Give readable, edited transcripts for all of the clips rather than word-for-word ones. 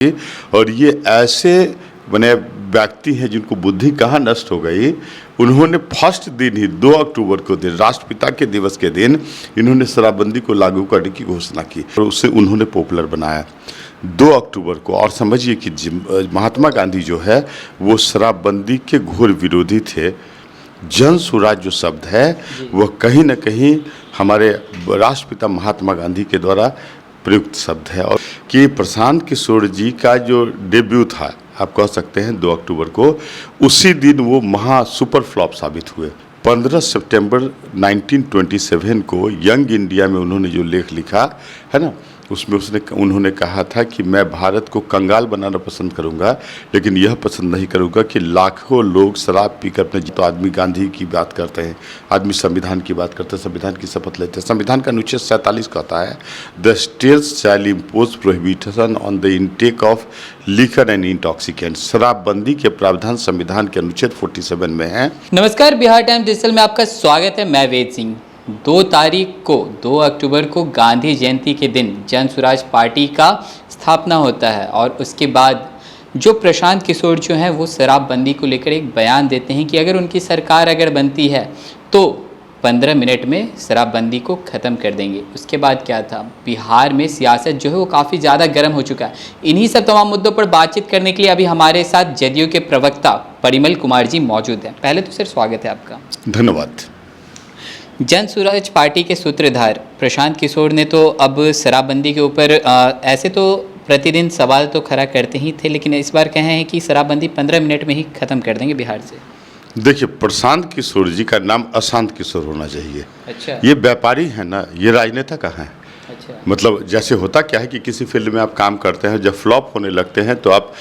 और ये ऐसे मैंने व्यक्ति हैं जिनको बुद्धि कहाँ नष्ट हो गई। उन्होंने फर्स्ट दिन ही 2 अक्टूबर को दिन राष्ट्रपिता के दिवस के दिन इन्होंने शराबबंदी को लागू करने की घोषणा की और उसे उन्होंने पॉपुलर बनाया 2 अक्टूबर को। और समझिए कि महात्मा गांधी जो है वो शराबबंदी के घोर विरोधी थे। जन स्वराज जो शब्द है वह कहीं न कहीं हमारे राष्ट्रपिता महात्मा गांधी के द्वारा प्रयुक्त शब्द है। और कि प्रशांत किशोर जी का जो डेब्यू था, आप कह सकते हैं 2 अक्टूबर को, उसी दिन वो महा सुपर फ्लॉप साबित हुए। 15 सितंबर 1927 को यंग इंडिया में उन्होंने जो लेख लिखा है ना, उसमें उन्होंने कहा था कि मैं भारत को कंगाल बनाना पसंद करूंगा, लेकिन यह पसंद नहीं करूंगा कि लाखों लोग शराब पीकर अपने। तो आदमी गांधी की बात करते हैं, आदमी संविधान की बात करते हैं, संविधान की शपथ लेते हैं। संविधान का अनुच्छेद 47 कहता है the states shall impose prohibition on the intake of liquor and intoxicant. शराबबंदी के प्रावधान संविधान के अनुच्छेद 47 में है। नमस्कार, बिहार टाइम्स डिजिटल में आपका स्वागत है। मैं वेद सिंह। 2 तारीख को 2 अक्टूबर को गांधी जयंती के दिन जन स्वराज पार्टी का स्थापना होता है और उसके बाद जो प्रशांत किशोर जो हैं वो शराबबंदी को लेकर एक बयान देते हैं कि अगर उनकी सरकार अगर बनती है तो 15 मिनट में शराबबंदी को ख़त्म कर देंगे। उसके बाद क्या था, बिहार में सियासत जो है वो काफ़ी ज़्यादा गर्म हो चुका है। इन्हीं सब तमाम मुद्दों पर बातचीत करने के लिए अभी हमारे साथ जदयू के प्रवक्ता परिमल कुमार जी मौजूद हैं। पहले तो सर स्वागत है आपका। धन्यवाद। जन स्वराज पार्टी के सूत्रधार प्रशांत किशोर ने तो अब शराबबंदी के ऊपर ऐसे तो प्रतिदिन सवाल तो खड़ा करते ही थे, लेकिन इस बार कहे हैं कि शराबबंदी 15 मिनट में ही ख़त्म कर देंगे बिहार से। देखिए, प्रशांत किशोर जी का नाम अशांत किशोर होना चाहिए। अच्छा। ये व्यापारी है ना, ये राजनेता कहाँ है। अच्छा। मतलब जैसे होता क्या है कि किसी फील्ड में आप काम करते हैं, जब फ्लॉप होने लगते हैं तो आप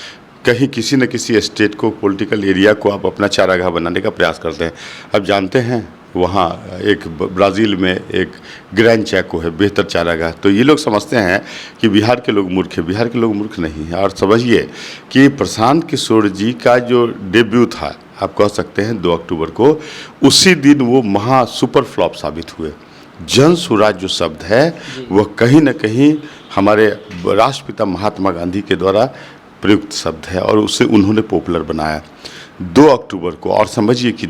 कहीं किसी न किसी स्टेट को, पॉलिटिकल एरिया को आप अपना चारागाह बनाने का प्रयास करते हैं। अब जानते हैं वहाँ एक ब्राज़ील में एक ग्रैंड चैको है, बेहतर चारागाह। तो ये लोग समझते हैं कि बिहार के लोग मूर्ख हैं। बिहार के लोग मूर्ख नहीं हैं। और समझिए कि प्रशांत किशोर जी का जो डेब्यू था, आप कह सकते हैं 2 अक्टूबर को, उसी दिन वो महा सुपर फ्लॉप साबित हुए। जन स्वराज जो शब्द है वह कहीं न कहीं हमारे राष्ट्रपिता महात्मा गांधी के द्वारा प्रयुक्त शब्द है और उसे उन्होंने पॉपुलर बनाया 2 अक्टूबर को। और समझिए कि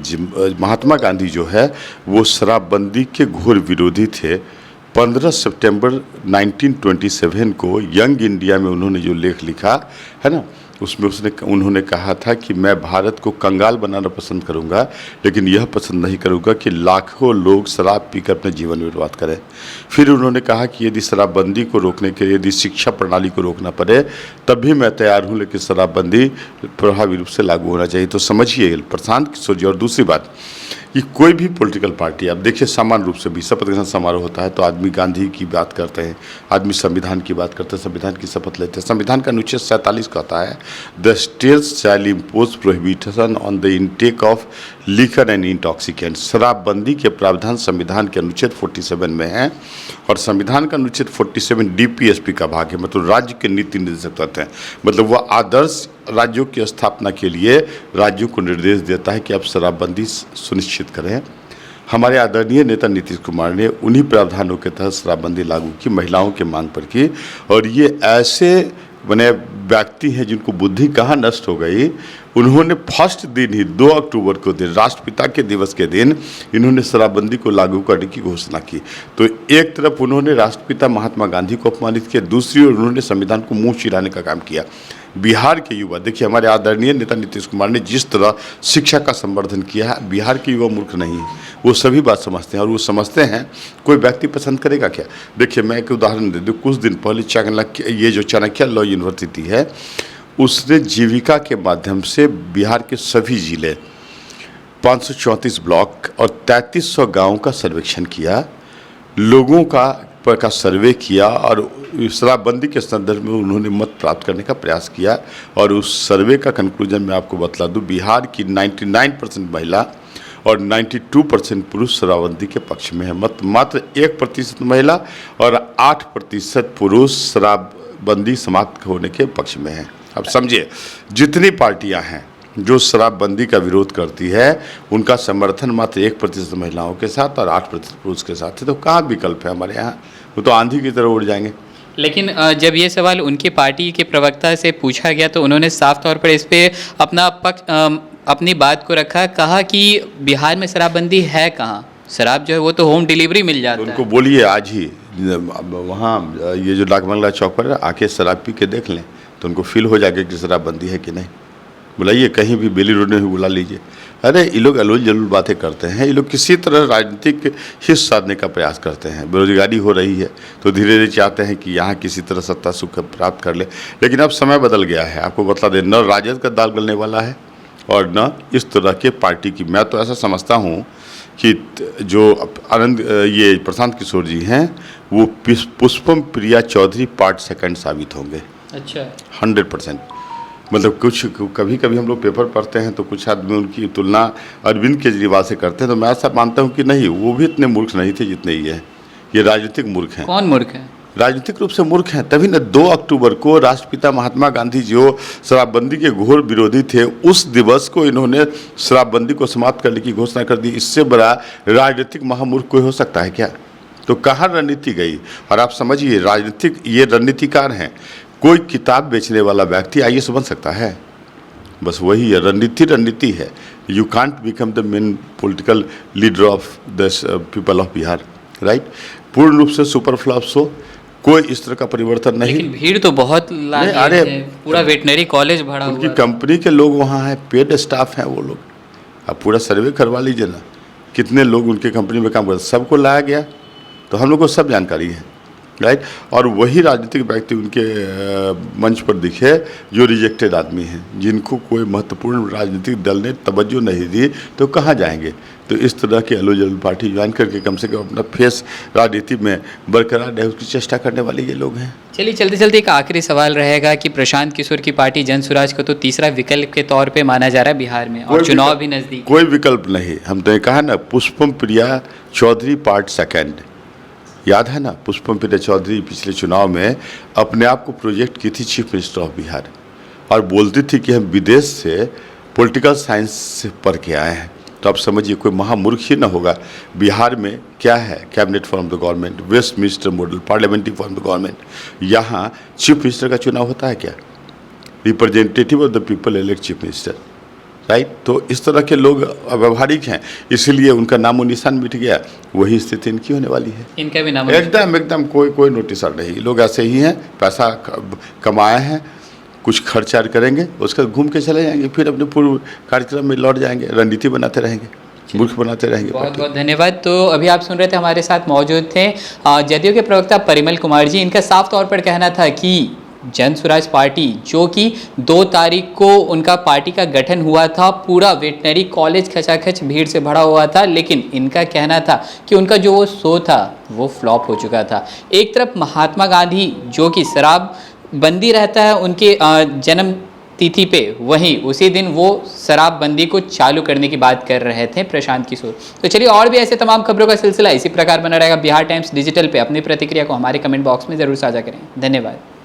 महात्मा गांधी जो है वो शराबबंदी के घोर विरोधी थे। 15 सितंबर 1927 को यंग इंडिया में उन्होंने जो लेख लिखा है ना, उसमें उन्होंने कहा था कि मैं भारत को कंगाल बनाना पसंद करूंगा, लेकिन यह पसंद नहीं करूंगा कि लाखों लोग शराब पीकर अपने जीवन बर्बाद करें। फिर उन्होंने कहा कि यदि शराबबंदी को रोकने के लिए, यदि शिक्षा प्रणाली को रोकना पड़े तब भी मैं तैयार हूं, लेकिन शराबबंदी प्रभावी रूप से लागू होना चाहिए। तो समझिए प्रशांत किशोर जी। और दूसरी बात कि कोई भी पॉलिटिकल पार्टी, आप देखिए सामान्य रूप से भी शपथ ग्रहण समारोह होता है तो आदमी गांधी की बात करते हैं, आदमी संविधान की बात करते हैं, संविधान की शपथ लेते हैं। संविधान का अनुच्छेद 47 कहता है the states shall impose prohibition on the intake of liquor and intoxicant. शराबबंदी के प्रावधान संविधान के अनुच्छेद 47 में है। और संविधान का अनुच्छेद 47 DPSP का भाग है, मतलब राज्य के नीति निर्देशक तत्व हैं। मतलब वह आदर्श राज्यों की स्थापना के लिए राज्यों को निर्देश देता है कि आप शराबबंदी सुनिश्चित करें। हमारे आदरणीय नेता नीतीश कुमार ने उन्हीं प्रावधानों के तहत शराबबंदी लागू की, महिलाओं के मांग पर की। और ये ऐसे मैंने व्यक्ति हैं जिनको बुद्धि कहाँ नष्ट हो गई। उन्होंने फर्स्ट दिन ही 2 अक्टूबर को दिन राष्ट्रपिता के दिवस के दिन इन्होंने शराबबंदी को लागू करने की घोषणा की। तो एक तरफ उन्होंने राष्ट्रपिता महात्मा गांधी को अपमानित किया, दूसरी ओर उन्होंने संविधान को मुंह चिराने का काम किया। बिहार के युवा, देखिए हमारे आदरणीय नेता नीतीश कुमार ने जिस तरह शिक्षा का संवर्धन किया है, बिहार के युवा मूर्ख नहीं है, वो सभी बात समझते हैं। और वो समझते हैं कोई व्यक्ति पसंद करेगा क्या। देखिए मैं एक उदाहरण दे दूँ। कुछ दिन पहले ये जो चाणक्य लॉ यूनिवर्सिटी है, उसने जीविका के माध्यम से बिहार के सभी जिले, 534 ब्लॉक और 3300 गाँव का सर्वेक्षण किया, लोगों का सर्वे किया और शराबबंदी के संदर्भ में उन्होंने मत प्राप्त करने का प्रयास किया। और उस सर्वे का कंक्लूजन मैं आपको बतला दूं, बिहार की 99% महिला और 92% पुरुष शराबबंदी के पक्ष में है। मात्र 1% महिला और 8% पुरुष शराबबंदी समाप्त होने के पक्ष में है। अब समझिए, जितनी पार्टियां हैं जो शराबबंदी का विरोध करती है, उनका समर्थन मात्र 1% महिलाओं के साथ और 8% पुरुष के साथ है। तो कहाँ विकल्प है हमारे यहाँ, वो तो आंधी की तरह उड़ जाएंगे। लेकिन जब ये सवाल उनकी पार्टी के प्रवक्ता से पूछा गया तो उन्होंने साफ तौर पर इस पे अपना अपनी बात को रखा, कहा कि बिहार में शराबबंदी है कहाँ, शराब जो है वो तो होम डिलीवरी मिल जाता उनको है। बोलिए आज ही वहाँ ये जो डाकबंगला चौक पर है, आके शराब पी के देख लें तो उनको फील हो जाएगा कि शराबबंदी है कि नहीं। बुलाइए, कहीं भी बेली रोड में भी बुला लीजिए। अरे ये लोग अलोल जलूल बातें करते हैं, ये लोग किसी तरह राजनीतिक हित साधने का प्रयास करते हैं। बेरोजगारी हो रही है तो धीरे धीरे चाहते हैं कि यहाँ किसी तरह सत्ता सुख प्राप्त कर ले। लेकिन अब समय बदल गया है, आपको बता दें, न राजद का दाल गलने वाला है और न इस तरह के पार्टी की। मैं तो ऐसा समझता हूँ कि जो आनंद ये प्रशांत किशोर जी हैं वो पुष्पम प्रिया चौधरी पार्ट सेकंड साबित होंगे। अच्छा, 100%। मतलब कुछ कभी कभी हम लोग पेपर पढ़ते हैं तो कुछ आदमी उनकी तुलना अरविंद केजरीवाल से करते हैं, तो मैं ऐसा मानता हूँ कि नहीं, वो भी इतने मूर्ख नहीं थे जितने ये हैं। ये राजनीतिक मूर्ख हैं। कौन मूर्ख है? राजनीतिक रूप से मूर्ख हैं। तभी न 2 अक्टूबर को राष्ट्रपिता महात्मा गांधी जो शराबबंदी के घोर विरोधी थे, उस दिवस को इन्होंने शराबबंदी को समाप्त करने की घोषणा कर दी। इससे बड़ा राजनीतिक महामूर्ख कोई हो सकता है क्या? तो कहाँ रणनीति गई? और आप समझिए, राजनीतिक ये रणनीतिकार हैं। कोई किताब बेचने वाला व्यक्ति आईएएस बन सकता है? बस वही है, रणनीति है। You can't become the main political leader of the people of Bihar, right. पूर्ण रूप से सुपर फ्लॉप्स हो, कोई इस तरह का परिवर्तन नहीं। लेकिन भीड़ तो बहुत लागी अरे, है, पूरा वेटनरी कॉलेज भरा हुआ उनकी है। कंपनी के लोग वहाँ हैं, पेड स्टाफ हैं वो लोग। आप पूरा सर्वे करवा लीजिए ना, कितने लोग उनके कंपनी में काम करते, सबको लाया गया। तो हम लोग को सब जानकारी है, राइट। और वही राजनीतिक व्यक्ति उनके मंच पर दिखे जो रिजेक्टेड आदमी हैं, जिनको कोई महत्वपूर्ण राजनीतिक दल ने तवज्जो नहीं दी, तो कहाँ जाएंगे? तो इस तरह की अलोल जलूल पार्टी ज्वाइन करके कम से कम अपना फेस राजनीति में बरकरार रहे, उसकी चेष्टा करने वाले ये लोग हैं। चलिए, चलते चलते एक आखिरी सवाल रहेगा कि प्रशांत किशोर की पार्टी जन स्वराज को तो तीसरा विकल्प के तौर पे माना जा रहा है बिहार में, और चुनाव भी नजदीक। कोई विकल्प नहीं। हम तो ये कहा ना, पुष्पम प्रिया चौधरी पार्ट सेकंड, याद है ना? पुष्पम प्रिया चौधरी पिछले चुनाव में अपने आप को प्रोजेक्ट की थी चीफ मिनिस्टर ऑफ बिहार, और बोलती थी कि हम विदेश से पॉलिटिकल साइंस से पढ़ के आए हैं। तो आप समझिए, कोई महामूर्ख ही ना होगा। बिहार में क्या है? Cabinet form the government, Westminster model, parliamentary form the government. यहाँ चीफ मिनिस्टर का चुनाव होता है क्या? Representative of the people elect chief minister, right. तो इस तरह के लोग व्यवहारिक हैं, इसीलिए उनका नामो निशान मिट गया। वही स्थिति इनकी होने वाली है। इनका भी नाम एकदम कोई नोटिस नहीं। लोग ऐसे ही हैं, पैसा कमाए हैं, कुछ खर्चा करेंगे, उसका घूम के चले जाएंगे, फिर अपने पूर्व कार्यक्रम में लौट जाएंगे, रणनीति बनाते रहेंगे, मूर्ख बनाते रहेंगे। बहुत बहुत धन्यवाद। तो अभी आप सुन रहे थे, हमारे साथ मौजूद थे जदयू के प्रवक्ता परिमल कुमार जी। इनका साफ तौर पर कहना था कि जन स्वराज पार्टी, जो कि 2 तारीख को उनका पार्टी का गठन हुआ था, पूरा वेटनरी कॉलेज खचाखच भीड़ से भरा हुआ था, लेकिन इनका कहना था कि उनका जो वो शो था वो फ्लॉप हो चुका था। एक तरफ महात्मा गांधी जो कि शराब बंदी रहता है उनके जन्म तिथि पे, वहीं उसी दिन वो शराबबंदी को चालू करने की बात कर रहे थे प्रशांत किशोर। तो चलिए, और भी ऐसे तमाम खबरों का सिलसिला इसी प्रकार बना रहेगा बिहार टाइम्स डिजिटल पे। अपनी प्रतिक्रिया को हमारे कमेंट बॉक्स में ज़रूर साझा करें। धन्यवाद।